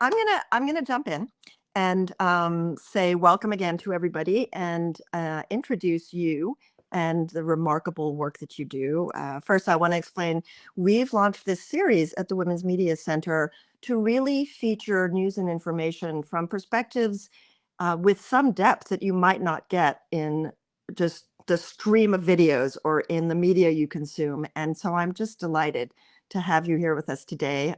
I'm gonna jump in and say welcome again to everybody and introduce you and the remarkable work that you do. First, I want to explain we've launched this series at the Women's Media Center to really feature news and information from perspectives with some depth that you might not get in just the stream of videos or in the media you consume. And so I'm just delighted to have you here with us today.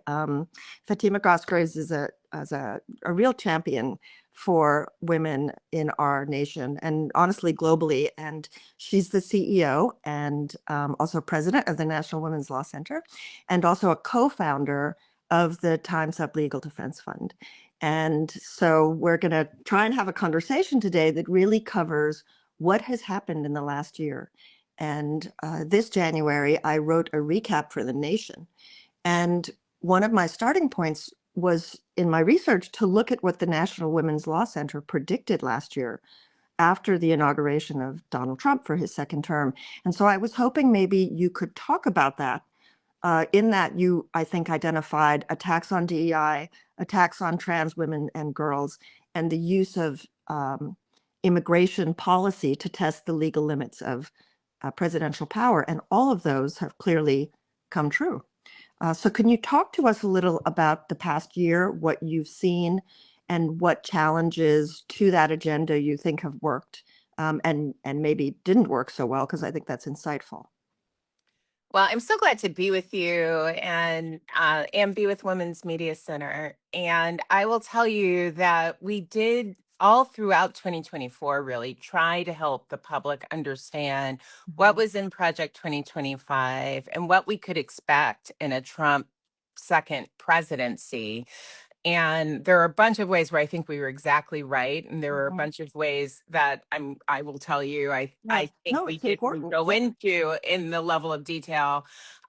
Fatima Goss is a real champion for women in our nation and honestly globally. And she's the CEO and also president of the National Women's Law Center and also a co-founder of the Time's Up Legal Defense Fund. And so we're going to try and have a conversation today that really covers what has happened in the last year. And this January, I wrote a recap for the nation. And one of my starting points was in my research to look at what the National Women's Law Center predicted last year after the inauguration of Donald Trump for his second term. And so I was hoping maybe you could talk about that. In that you, I think, identified attacks on DEI, attacks on trans women and girls, and the use of immigration policy to test the legal limits of presidential power. And all of those have clearly come true. So can you talk to us a little about the past year, what you've seen, and what challenges to that agenda you think have worked and maybe didn't work so well? Because I think that's insightful. Well, I'm so glad to be with you and be with Women's Media Center. And I will tell you that we did all throughout 2024 really try to help the public understand what Mhm. was in Project 2025 and what we could expect in a Trump second presidency. And there are a bunch of ways where I think we were exactly right, and there were a Mhm. bunch of ways that I will tell you Yeah, I think no, we it's didn't important. go Yeah. into in the level of detail.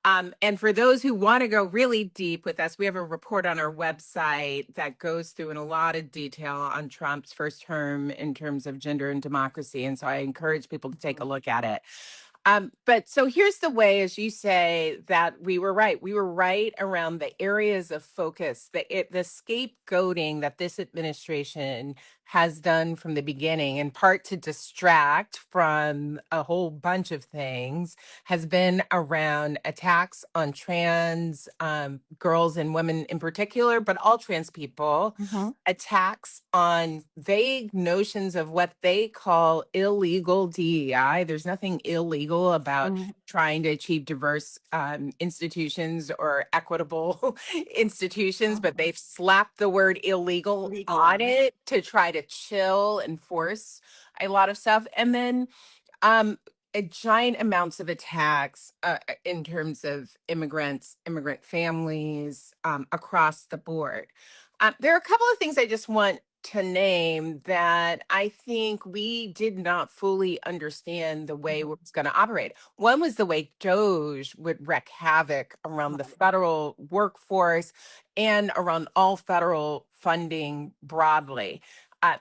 And for those who want to go really deep with us, we have a report on our website that goes through in a lot of detail on Trump's first term in terms of gender and democracy. And so I encourage people to take a Mhm. look at it. But so here's the way, as you say, that we were right. We were right around the areas of focus, the scapegoating that this administration has done from the beginning, in part to distract from a whole bunch of things, has been around attacks on trans girls and women in particular, but all trans people, Mhm. attacks on vague notions of what they call illegal DEI. There's nothing illegal about Mhm. trying to achieve diverse institutions or equitable institutions, but Mhm. they've slapped the word illegal Legal on on it. it to try to chill and force a lot of stuff. And then um, giant amounts of attacks in terms of immigrants, immigrant families across the board. There are a couple of things I just want to name that I think we did not fully understand the way it Mhm. was going to operate. One was the way Doge would wreak havoc around the Right. federal workforce and around all federal funding broadly.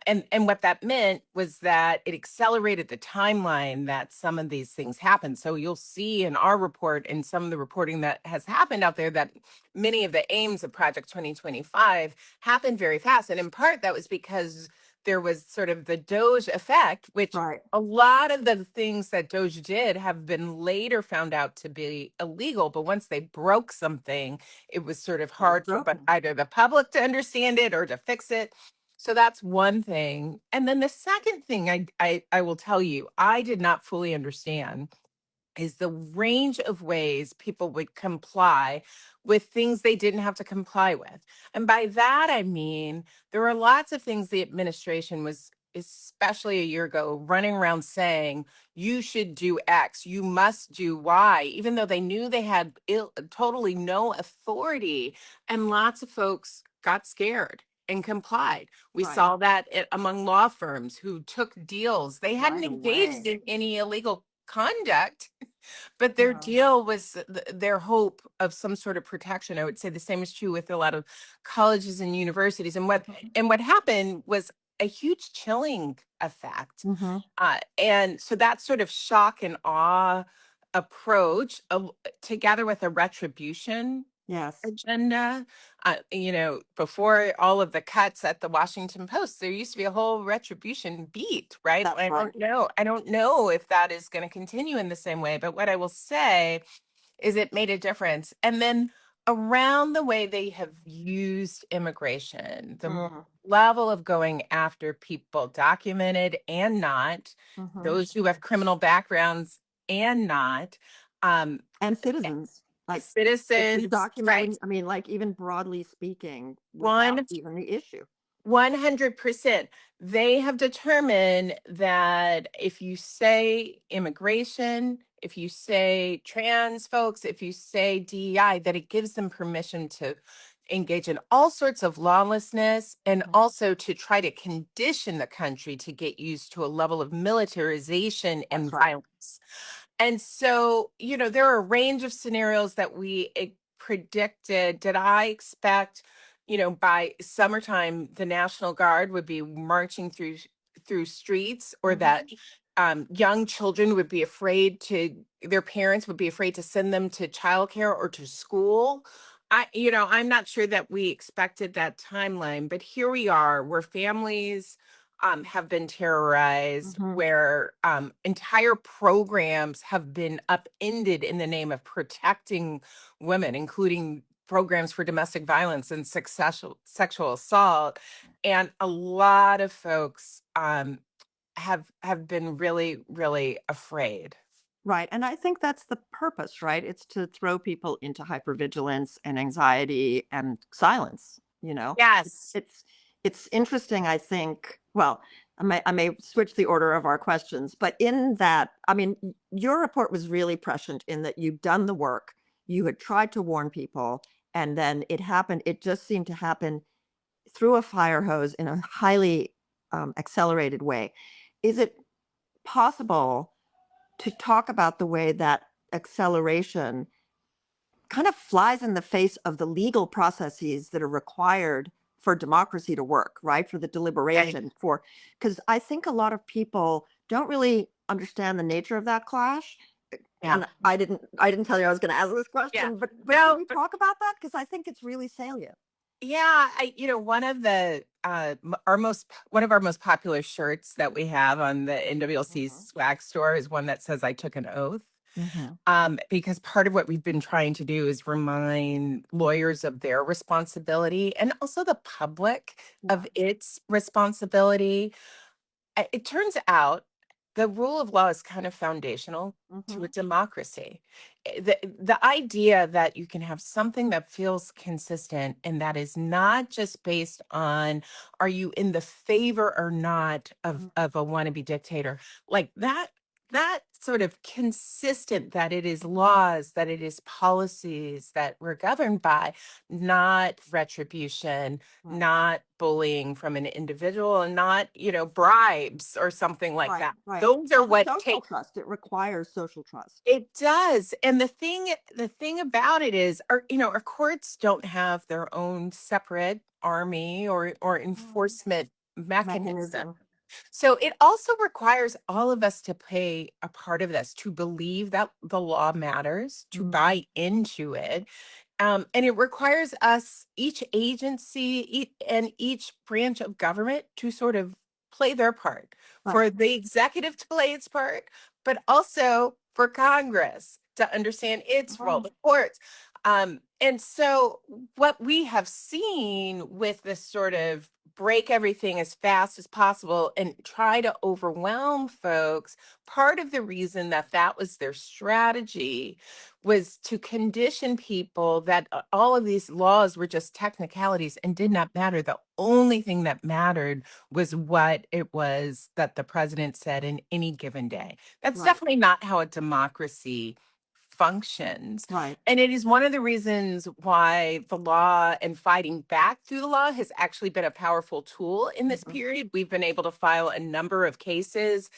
And what that meant was that it accelerated the timeline that some of these things happen. So you'll see in our report and some of the reporting that has happened out there that many of the aims of Project 2025 happened very fast. And in part, that was because there was sort of the Doge effect, which Right. a lot of the things that Doge did have been later found out to be illegal. But once they broke something, it was sort of It was hard for broken. either the public to understand it or to fix it. So that's one thing. And then the second thing I will tell you, I did not fully understand is the range of ways people would comply with things they didn't have to comply with. And by that, I mean, there are lots of things the administration was, especially a year ago, running around saying, you should do X, you must do Y, even though they knew they had totally no authority. And lots of folks got scared and complied. We Right. saw that among law firms who took deals. They hadn't Right engaged away. in any illegal conduct, but their No. deal was their hope of some sort of protection. I would say the same is true with a lot of colleges and universities. Mhm. And what happened was a huge chilling effect. Mhm. And so that sort of shock and awe approach together with a retribution Yes, agenda. Before all of the cuts at the Washington Post, there used to be a whole retribution beat, right? that's right. I don't know if that is going to continue in the same way, but what I will say is it made a difference. And then around the way they have used immigration, Mhm, level of going after people, documented and not, mhm. those who have criminal backgrounds and not, um, And citizens, like, it's citizens, document right? when I mean, like, even broadly speaking, without One even the issue. 100%. They have determined that if you say immigration, if you say trans folks, if you say DEI, that it gives them permission to engage in all sorts of lawlessness and Mhm. also to try to condition the country to get used to a level of militarization That's and right. violence. And so, there are a range of scenarios that we predicted. Did I expect, by summertime, the National Guard would be marching through streets, or that Mhm. young children would be afraid their parents would be afraid to send them to childcare or to school? I'm not sure that we expected that timeline, but here we are, where families have been terrorized, Mhm. where entire programs have been upended in the name of protecting women, including programs for domestic violence and sexual assault. And a lot of folks have been really, really afraid. Right, and I think that's the purpose, right? It's to throw people into hypervigilance and anxiety and silence, you know? It's Yes. it's it's interesting, I think well, I may switch the order of our questions, but in that I mean, your report was really prescient in that you'd done the work, you had tried to warn people, and then it just seemed to happen through a fire hose in a highly, accelerated way. Is it possible to talk about the way that acceleration kind of flies in the face of the legal processes that are required for democracy to work, right? For the Right. deliberation, for because I think a lot of people don't really understand the nature of that clash. Yeah. And I didn't tell you I was going to ask this Yeah. question, but can No, we talk about that? Because I think it's really salient. yeah, one of our most popular shirts that we have on the NWLC Hmm. swag store is one that says "I took an oath." Hmm. Because part of what we've been trying to do is remind lawyers of their responsibility and also the public Yeah. of its responsibility. It turns out the rule of law is kind of foundational to a Hmm. democracy. The idea that you can have something that feels consistent and that is not just based on, are you in the favor or not of a wannabe dictator, like that sort of consistent, that it is laws, that it is policies that we're governed by, not retribution, Right. not bullying from an individual, and not, bribes or something like Right. that. Right. Those are And what social take trust. It requires social trust. it does. And the thing about it is, our courts don't have their own separate army or Mm. enforcement mechanism. Mechanism. So it also requires all of us to play a part of this, to believe that the law matters, to Mm. buy into it, and it requires us, each agency, and each branch of government, to sort of play their part, Right. for the executive to play its part, but also for Congress to understand its role, Mhm. the courts. And so, what we have seen with this sort of break everything as fast as possible and try to overwhelm folks, part of the reason that that was their strategy was to condition people that all of these laws were just technicalities and did not matter. The only thing that mattered was what it was that the president said in any given day. That's Right. definitely not how a democracy functions. Right. And it is one of the reasons why the law and fighting back through the law has actually been a powerful tool in this Mhm. period. We've been able to file a number of cases,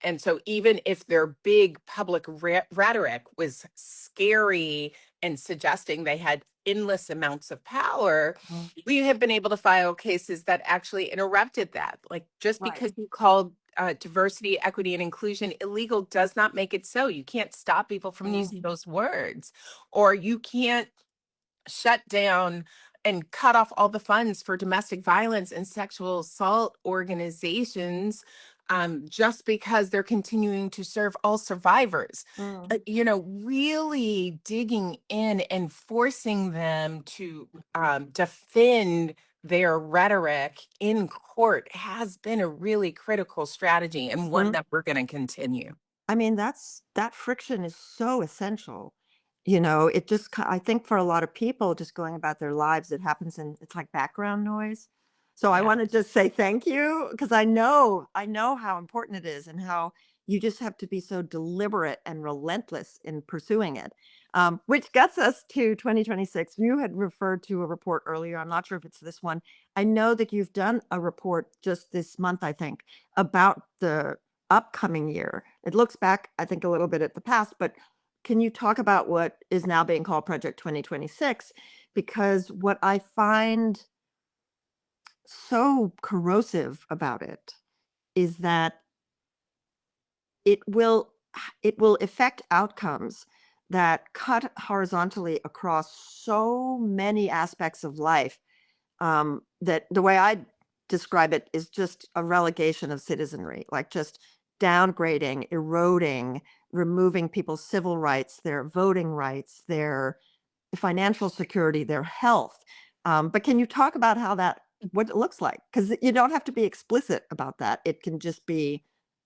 and so even if their big public rhetoric was scary and suggesting they had endless amounts of power, Mhm. we have been able to file cases that actually interrupted that. Like, just Right. because you called diversity, equity, and inclusion illegal does not make it so. You can't stop people from Mhm. using those words, or you can't shut down and cut off all the funds for domestic violence and sexual assault organizations, just because they're continuing to serve all survivors. Mm. Really digging in and forcing them to defend their rhetoric in court has been a really critical strategy, and one Mhm. that we're going to continue. I mean, that friction is so essential. It just I think for a lot of people just going about their lives, it's like background noise. So I Yeah. want to just say thank you because I know how important it is and how you just have to be so deliberate and relentless in pursuing it. Which gets us to 2026. You had referred to a report earlier. I'm not sure if it's this one. I know that you've done a report just this month, I think, about the upcoming year. It looks back, I think, a little bit at the past, but can you talk about what is now being called Project 2026? Because what I find so corrosive about it is that it will it will affect outcomes that cut horizontally across so many aspects of life, that the way I describe it is just a relegation of citizenry, like just downgrading, eroding, removing people's civil rights, their voting rights, their financial security, their health. But can you talk about what it looks like? Because you don't have to be explicit about that. It can just be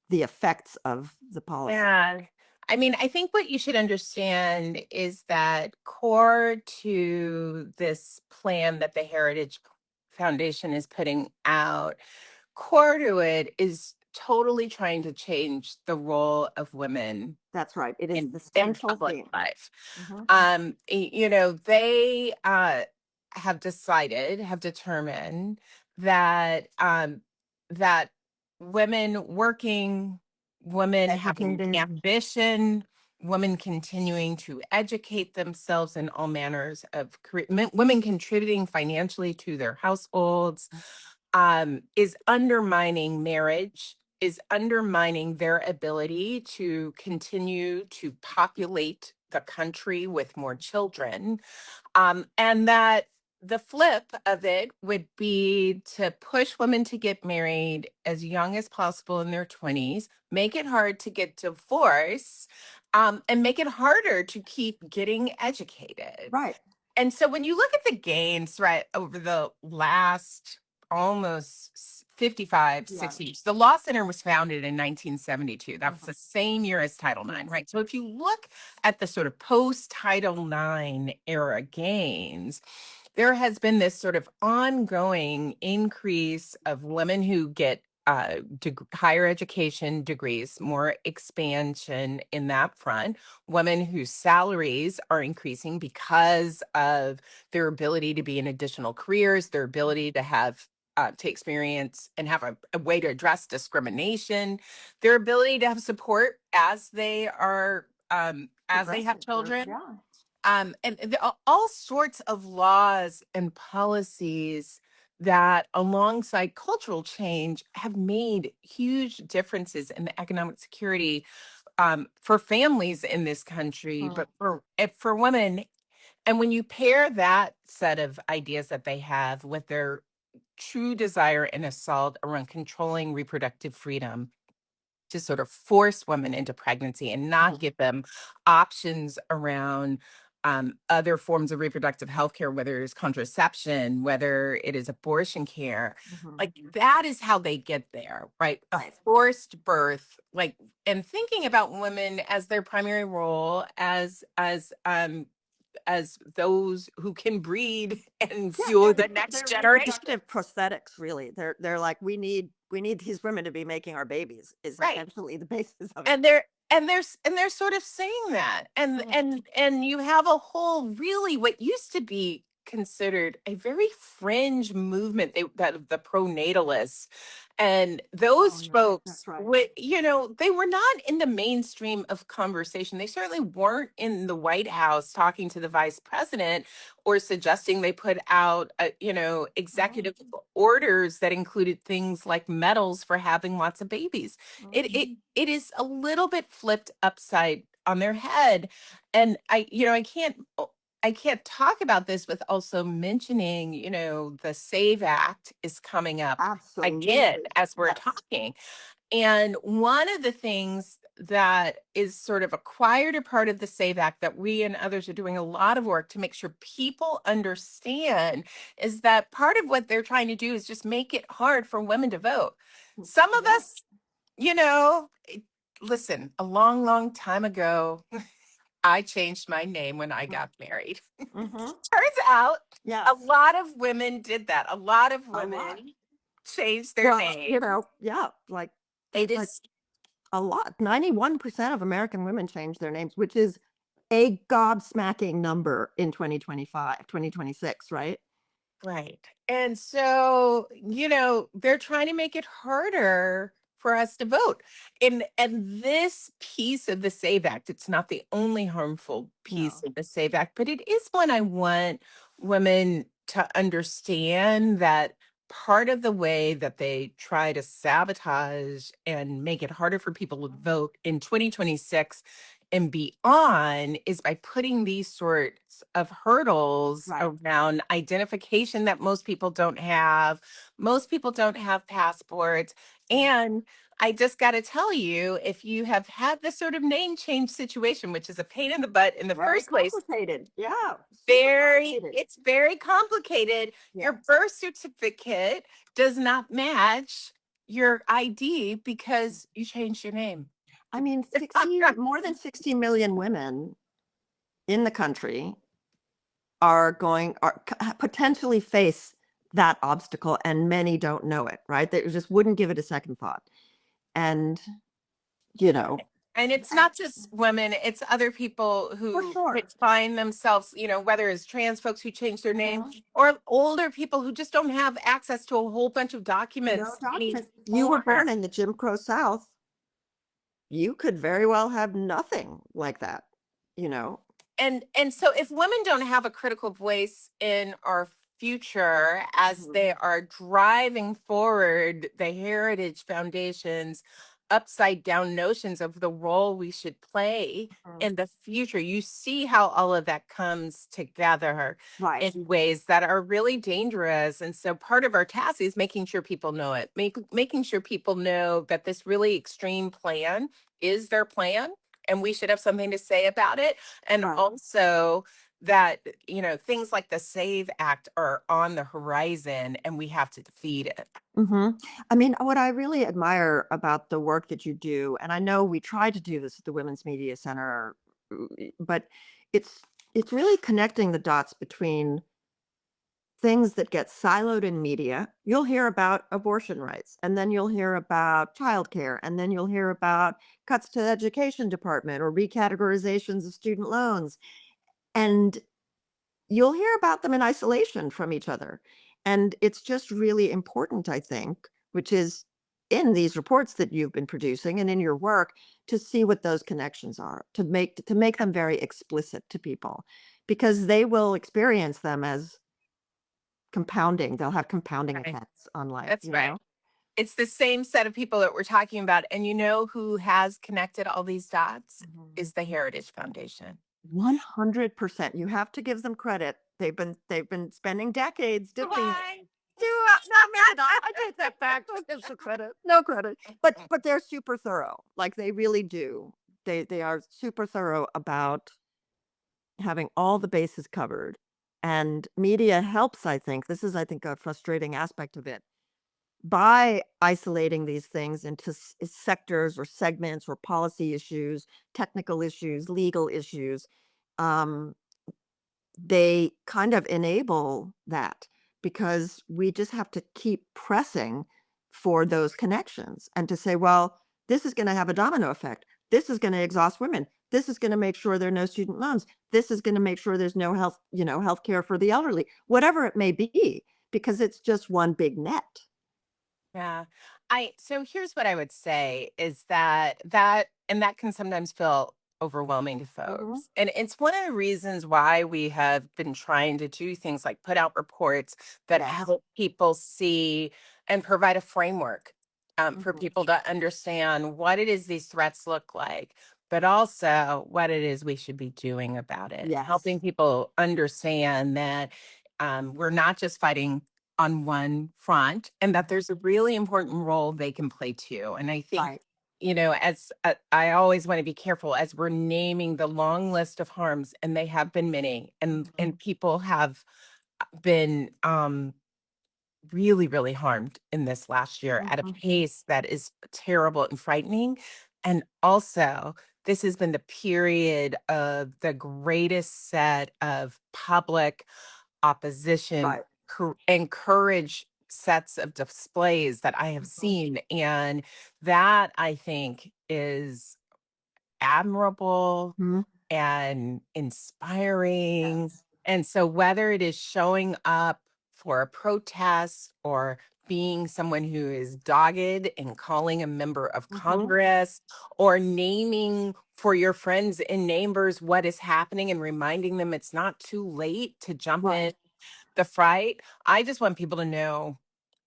the effects of the policy. Yeah. I mean, I think what you should understand is that core to this plan that the Heritage Foundation is putting out, core to it is totally trying to change the role of women That's right. It is in the in central public theme. life. Mhm. They have determined that that women working, women having Educated. ambition, women continuing to educate themselves in all manners of women contributing financially to their households, is undermining marriage, is undermining their ability to continue to populate the country with more children. And that the flip of it would be to push women to get married as young as possible in their 20s, make it hard to get divorced, and make it harder to keep getting educated. Right. And so when you look at the gains, right, over the last almost 55, Yeah. 60 years, the Law Center was founded in 1972. That was Mhm. the same year as Title IX, Yes. right? So if you look at the sort of post Title IX era gains, there has been this sort of ongoing increase of women who get higher education degrees, more expansion in that front, women whose salaries are increasing because of their ability to be in additional careers, their ability to have to experience and have a way to address discrimination, their ability to have support as they are as they have Progressive. children, Yeah. and all sorts of laws and policies that alongside cultural change have made huge differences in the economic security, for families in this country, Mm. but for women. And when you pair that set of ideas that they have with their true desire and assault around controlling reproductive freedom to sort of force women into pregnancy and not Mhm. give them options around other forms of reproductive health care, whether it's contraception, whether it is abortion care. Mhm. Like that is how they get there, right? A Right. forced birth, like, and thinking about women as their primary role as those who can breed and Yeah, fuel the next they're generation. reproductive prosthetics, really. They're like, we need these women to be making our babies is Right. essentially the basis of it. And they're sort of saying that, and Mm. and you have a whole really what used to be considered a very fringe movement, that of the pronatalists, and Oh those yeah, folks that's right. would, they were not in the mainstream of conversation. They certainly weren't in the White House talking to the vice president or suggesting they put out Mhm. executive orders that included things like medals for having lots of babies. Mhm. It is a little bit flipped upside on their head. And I can't. I can't talk about this with also mentioning, the SAVE Act is coming up again Absolutely. as we're Yes. talking. And one of the things that is sort of a quieter part of the SAVE Act that we and others are doing a lot of work to make sure people understand is that part of what they're trying to do is just make it hard for women to vote. Some of Yeah. us, listen, a long, long time ago, I changed my name when I got married. Mm-hmm. Turns out a Yes. lot of women did that. A lot of A lot. women changed their Well, name. yeah, It like is a lot. 91% of American women change their names, which is a gobsmacking number in 2025, 2026, right? right. And so, they're trying to make it harder for us to vote. And this piece of the SAVE Act, it's not the only harmful piece No. of the SAVE Act, but it is one I want women to understand that part of the way that they try to sabotage and make it harder for people to vote in 2026 and beyond is by putting these sorts of hurdles Right. around identification that most people don't have. Most people don't have passports. Right. And I just got to tell you, if you have had this sort of name change situation, which is a pain in the butt in the Very first place, complicated. Yeah. Super complicated. it's very complicated. Your Yes. birth certificate does not match your ID because you changed your name. I mean, more than 60 million women in the country potentially face that obstacle, and many don't know it, right? They just wouldn't give it a second thought. And, you know, And it's that- not just women, it's other people for who sure. could find themselves, whether it's trans folks who change their name Mhm. or older people who just don't have access to a whole bunch of No documents document. You were anymore. born in the Jim Crow South. You could very well have nothing like that, you know? And so if women don't have a critical voice in our future as Mhm. they are driving forward the heritage foundation's upside down notions of the role we should play Mhm. in the future, you see how all of that comes together Right. in ways that are really dangerous. And so part of our task is making sure people know it, making sure people know that this really extreme plan is their plan and we should have something to say about it. And Right. also that, things like the SAVE Act are on the horizon and we have to defeat it. Hmm. I mean, what I really admire about the work that you do, and I know we try to do this at the Women's Media Center, but it's it's really connecting the dots between things that get siloed in media. You'll hear about abortion rights, and then you'll hear about childcare, and then you'll hear about cuts to the education department or recategorizations of student loans. And you'll hear about them in isolation from each other. And it's just really important, I think, which is in these reports that you've been producing and in your work, to see what those connections are, to make them very explicit to people, because they will experience them as compounding. They'll have compounding Right. effects on life, That's right. It's the same set of people that we're talking about. And you know who has connected all these dots Mhm. is the Heritage Foundation. 100%. You have to give them credit. They've been spending decades doing it. Why? No, man, I take that back. Don't give some credit. No credit. But they're super thorough. Like they really do. They are super thorough about having all the bases covered. And media helps, I think. This is, I think, a frustrating aspect of it. By isolating these things into sectors or segments or policy issues, technical issues, legal issues, um, they kind of enable that, because we just have to keep pressing for those connections and to say, well, this is going to have a domino effect. This is going to exhaust women. This is going to make sure there are no student loans. This is going to make sure there's no health care for the elderly, whatever it may be, because it's just one big net. Yeah. So here's what I would say is that can sometimes feel overwhelming to Hmm. folks. And it's one of the reasons why we have been trying to do things like put out reports that Yes. help people see and provide a framework for Hmm. people to understand what it is these threats look like. but also what it is we should be doing about it, Yes. helping people understand that we're not just fighting on one front and that there's a really important role they can play too. And I think, Right. as I always want to be careful as we're naming the long list of harms, and they have been many, and people have been really, really harmed in this last year at a Mhm. pace that is terrible and frightening. And also, this has been the period of the greatest set of public opposition, Right. encourage sets of displays that I have Mhm. seen. And that I think is admirable Mhm. and inspiring. Yes. And so, whether it is showing up for a protest or being someone who is dogged and calling a member of Mhm. Congress or naming for your friends and neighbors what is happening and reminding them it's not too late to jump in Right. the fight, I just want people to know,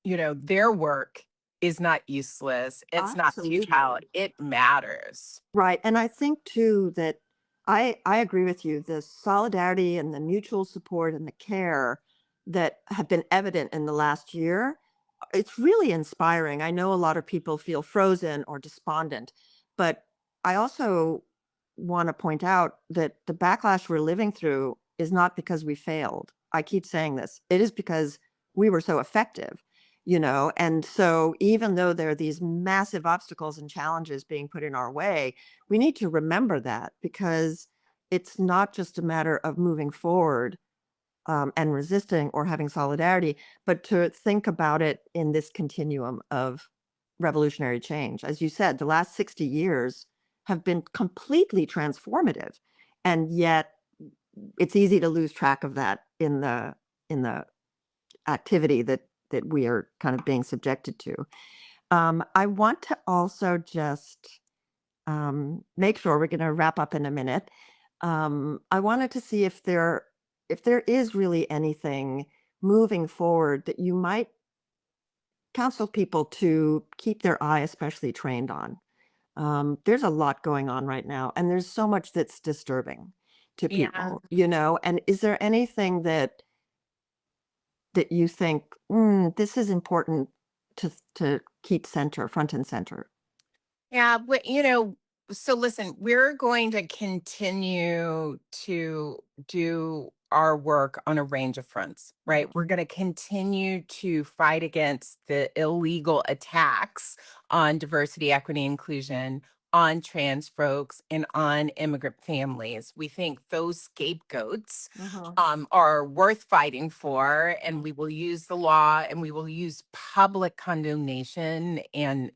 their work is not useless. It's not futile. Absolutely. It matters. Right. And I think too that I agree with you. The solidarity and the mutual support and the care that have been evident in the last year, it's really inspiring. I know a lot of people feel frozen or despondent, but I also want to point out that the backlash we're living through is not because we failed. I keep saying this. It is because we were so effective, and so even though there are these massive obstacles and challenges being put in our way, we need to remember that because it's not just a matter of moving forward and resisting or having solidarity, but to think about it in this continuum of revolutionary change. As you said, the last 60 years have been completely transformative, and yet it's easy to lose track of that in the activity that we are kind of being subjected to. I want to also just make sure we're going to wrap up in a minute. I wanted to see if there is really anything moving forward that you might counsel people to keep their eye especially trained on. There's a lot going on right now, and there's so much that's disturbing to Yeah. people, and is there anything that you think, this is important to keep front and center? Yeah, but so listen, we're going to continue to do our work on a range of fronts, right? Mhm, We're going to continue to fight against the illegal attacks on diversity, equity, inclusion, on trans folks, and on immigrant families. We think those scapegoats mhm, are worth fighting for, and we will use the law and we will use public condemnation and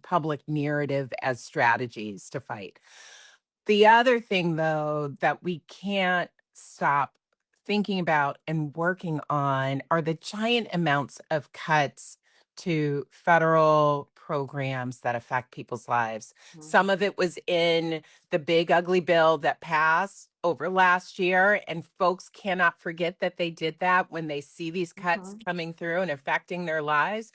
public narrative as strategies to fight. The other thing, though, that we can't stop thinking about and working on are the giant amounts of cuts to federal programs that affect people's lives. mhm, Some of it was in the big, ugly bill that passed over last year, and folks cannot forget that they did that when they see these cuts mhm, coming through and affecting their lives.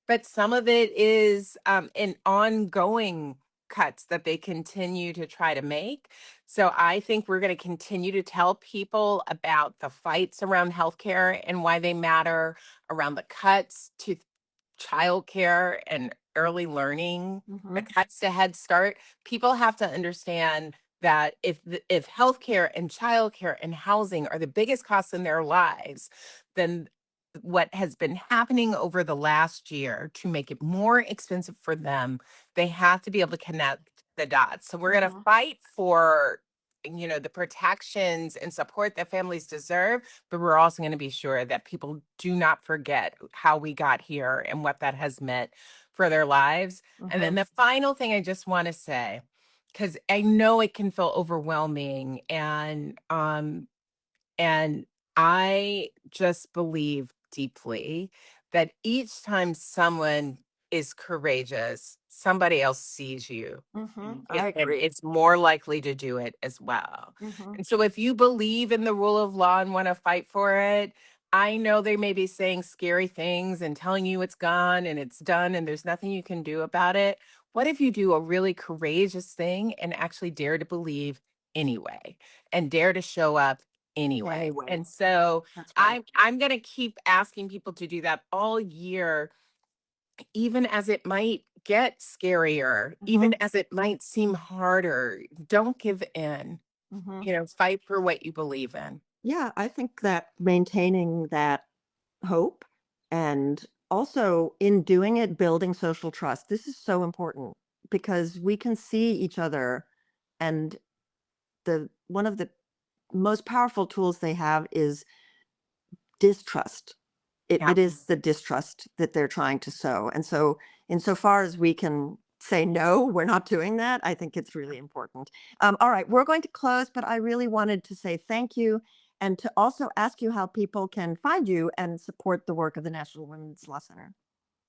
But some of it is an ongoing cuts that they continue to try to make. So I think we're going to continue to tell people about the fights around healthcare and why they matter, around the cuts to childcare and early learning, the mhm, cuts to Head Start. People have to understand that if healthcare and childcare and housing are the biggest costs in their lives, then what has been happening over the last year to make it more expensive for them, they have to be able to connect the dots. So we're going to mhm, fight for the protections and support that families deserve, but we're also going to be sure that people do not forget how we got here and what that has meant for their lives. And then mhm, the final thing I just want to say, because I know it can feel overwhelming, and I just believe deeply that each time someone is courageous, somebody else sees you. mhm. And I and agree. it's more likely to do it as well. Mhm, And so if you believe in the rule of law and want to fight for it, I know they may be saying scary things and telling you it's gone and it's done and there's nothing you can do about it. what if you do a really courageous thing and actually dare to believe anyway and dare to show up anyway? Anyway, And so that's right. I'm going to keep asking people to do that all year, even as it might get scarier, Hmm. even as it might seem harder. Don't give in. Hmm. Fight for what you believe in. Yeah, I think that maintaining that hope and also in doing it, building social trust. This is so important because we can see each other, and the one of the most powerful tools they have is distrust. It, Yeah. it is the distrust that they're trying to sow. And so, insofar as we can say, no, we're not doing that, I think it's really important. All right, we're going to close, but I really wanted to say thank you and to also ask you how people can find you and support the work of the National Women's Law Center.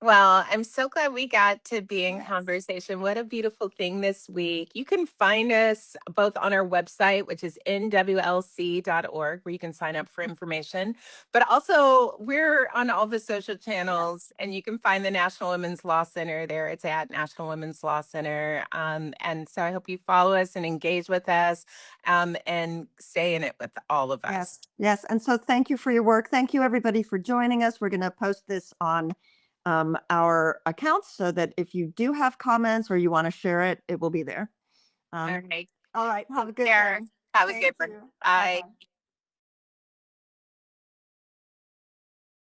Well, I'm so glad we got to be in Yes. conversation. What a beautiful thing this week. You can find us both on our website, which is nwlc.org, where you can sign up for information. But also, we're on all the social Yes. channels, and you can find the National Women's Law Center there. It's at National Women's Law Center. And so I hope you follow us and engage with us, and stay in it with all of Yes. us. Yes. And so thank you for your work. Thank you, everybody, for joining us. We're going to post this on our accounts so that if you do have comments or you want to share it, it will be there. All Um, right. all right. Have a Take good care. day. Have a good Thank one. you. Bye Bye. bye.